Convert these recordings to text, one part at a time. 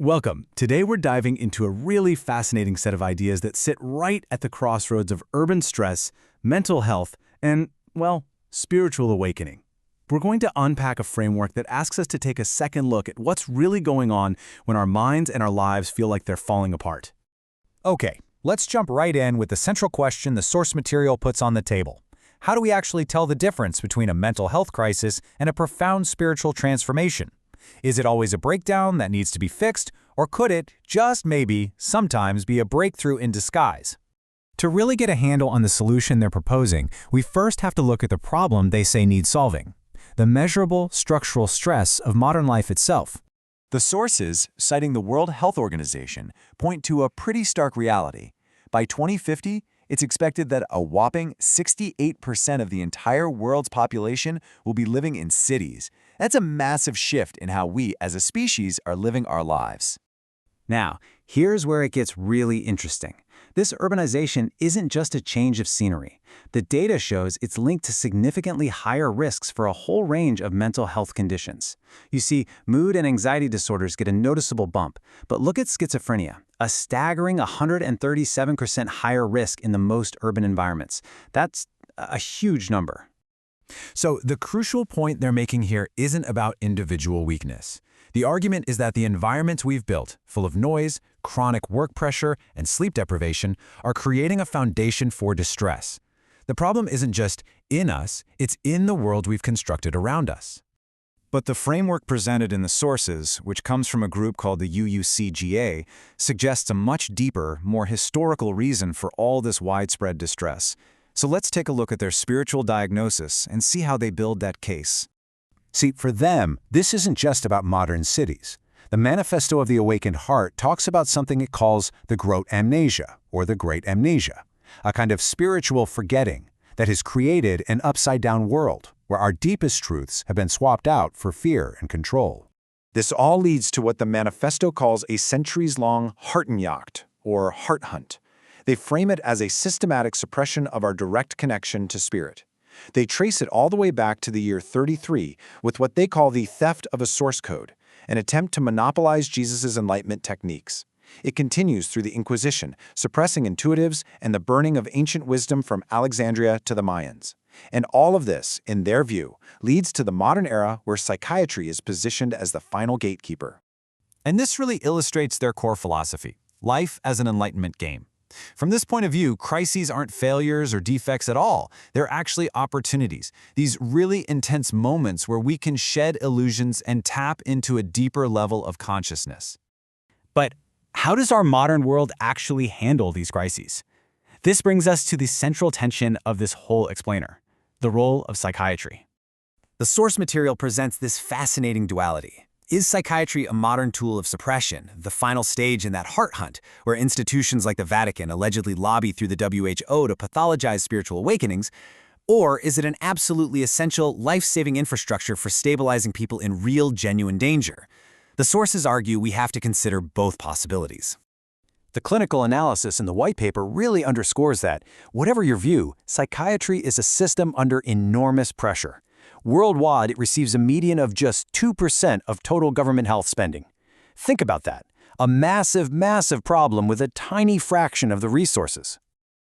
Welcome. Today we're diving into a really fascinating set of ideas that sit right at the crossroads of urban stress, mental health, and, well, spiritual awakening. We're going to unpack a framework that asks us to take a second look at what's really going on when our minds and our lives feel like they're falling apart. Okay, let's jump right in with the central question the source material puts on the table. How do we actually tell the difference between a mental health crisis and a profound spiritual transformation? Is it always a breakdown that needs to be fixed, or could it, just maybe, sometimes be a breakthrough in disguise? To really get a handle on the solution they're proposing, we first have to look at the problem they say needs solving: the measurable structural stress of modern life itself. The sources, citing the World Health Organization, point to a pretty stark reality. By 2050, it's expected that a whopping 68% of the entire world's population will be living in cities. That's a massive shift in how we, as a species, are living our lives. Now, here's where it gets really interesting. This urbanization isn't just a change of scenery. The data shows it's linked to significantly higher risks for a whole range of mental health conditions. You see, mood and anxiety disorders get a noticeable bump, but look at schizophrenia, a staggering 137% higher risk in the most urban environments. That's a huge number. So the crucial point they're making here isn't about individual weakness. The argument is that the environments we've built, full of noise, chronic work pressure, and sleep deprivation, are creating a foundation for distress. The problem isn't just in us, it's in the world we've constructed around us. But the framework presented in the sources, which comes from a group called the UUCGA, suggests a much deeper, more historical reason for all this widespread distress. So let's take a look at their spiritual diagnosis and see how they build that case. See, for them, this isn't just about modern cities. The Manifesto of the Awakened Heart talks about something it calls the Grote Amnesia, or the Great Amnesia, a kind of spiritual forgetting that has created an upside-down world where our deepest truths have been swapped out for fear and control. This all leads to what the Manifesto calls a centuries-long Hartenjagd, or heart hunt. They frame it as a systematic suppression of our direct connection to spirit. They trace it all the way back to the year 33 with what they call the theft of a source code, an attempt to monopolize Jesus' enlightenment techniques. It continues through the Inquisition, suppressing intuitives and the burning of ancient wisdom from Alexandria to the Mayans. And all of this, in their view, leads to the modern era where psychiatry is positioned as the final gatekeeper. And this really illustrates their core philosophy: life as an enlightenment game. From this point of view, crises aren't failures or defects at all. They're actually opportunities, these really intense moments where we can shed illusions and tap into a deeper level of consciousness. But how does our modern world actually handle these crises? This brings us to the central tension of this whole explainer: the role of psychiatry. The source material presents this fascinating duality. Is psychiatry a modern tool of suppression, the final stage in that heart hunt, where institutions like the Vatican allegedly lobby through the WHO to pathologize spiritual awakenings? Or is it an absolutely essential, life-saving infrastructure for stabilizing people in real, genuine danger? The sources argue we have to consider both possibilities. The clinical analysis in the Whitepaper really underscores that, whatever your view, psychiatry is a system under enormous pressure. Worldwide, it receives a median of just 2% of total government health spending. Think about that. A massive, massive problem with a tiny fraction of the resources.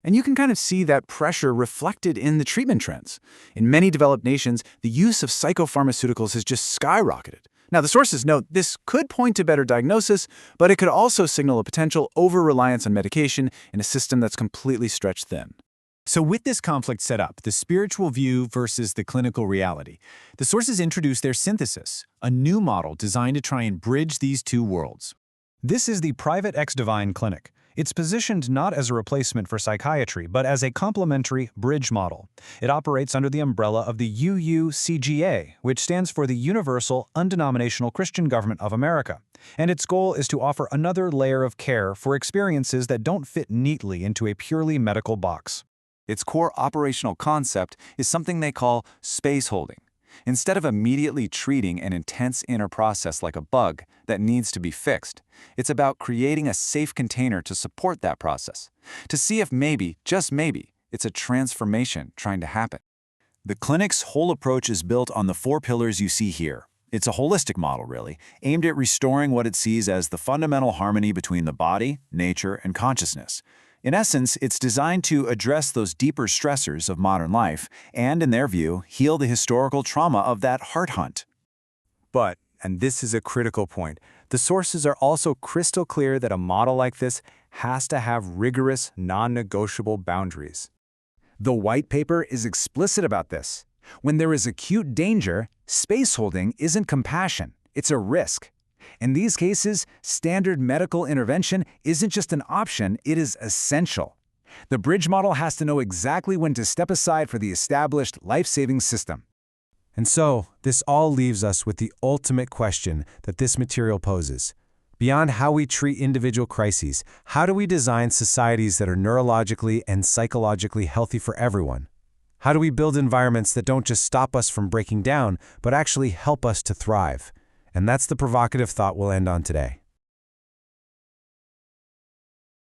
And you can kind of see that pressure reflected in the treatment trends. In many developed nations, the use of psychopharmaceuticals has just skyrocketed. Now, the sources note this could point to better diagnosis, but it could also signal a potential over-reliance on medication in a system that's completely stretched thin. So with this conflict set up, the spiritual view versus the clinical reality, the sources introduce their synthesis, a new model designed to try and bridge these two worlds. This is the Private X Divine Clinic. It's positioned not as a replacement for psychiatry, but as a complementary bridge model. It operates under the umbrella of the UUCGA, which stands for the Universal Undenominational Christian Government of America. And its goal is to offer another layer of care for experiences that don't fit neatly into a purely medical box. Its core operational concept is something they call spaceholding. Instead of immediately treating an intense inner process like a bug that needs to be fixed, it's about creating a safe container to support that process, to see if maybe, just maybe, it's a transformation trying to happen. The clinic's whole approach is built on the 4 pillars you see here: It's a holistic model, really, aimed at restoring what it sees as the fundamental harmony between the body, nature, and consciousness. In essence, it's designed to address those deeper stressors of modern life and, in their view, heal the historical trauma of that heart hunt. But, and this is a critical point, the sources are also crystal clear that a model like this has to have rigorous, non-negotiable boundaries. The white paper is explicit about this. When there is acute danger, spaceholding isn't compassion, it's a risk. In these cases, standard medical intervention isn't just an option, it is essential. The bridge model has to know exactly when to step aside for the established life-saving system. And so, this all leaves us with the ultimate question that this material poses. Beyond how we treat individual crises, how do we design societies that are neurologically and psychologically healthy for everyone? How do we build environments that don't just stop us from breaking down, but actually help us to thrive? And that's the provocative thought we'll end on today.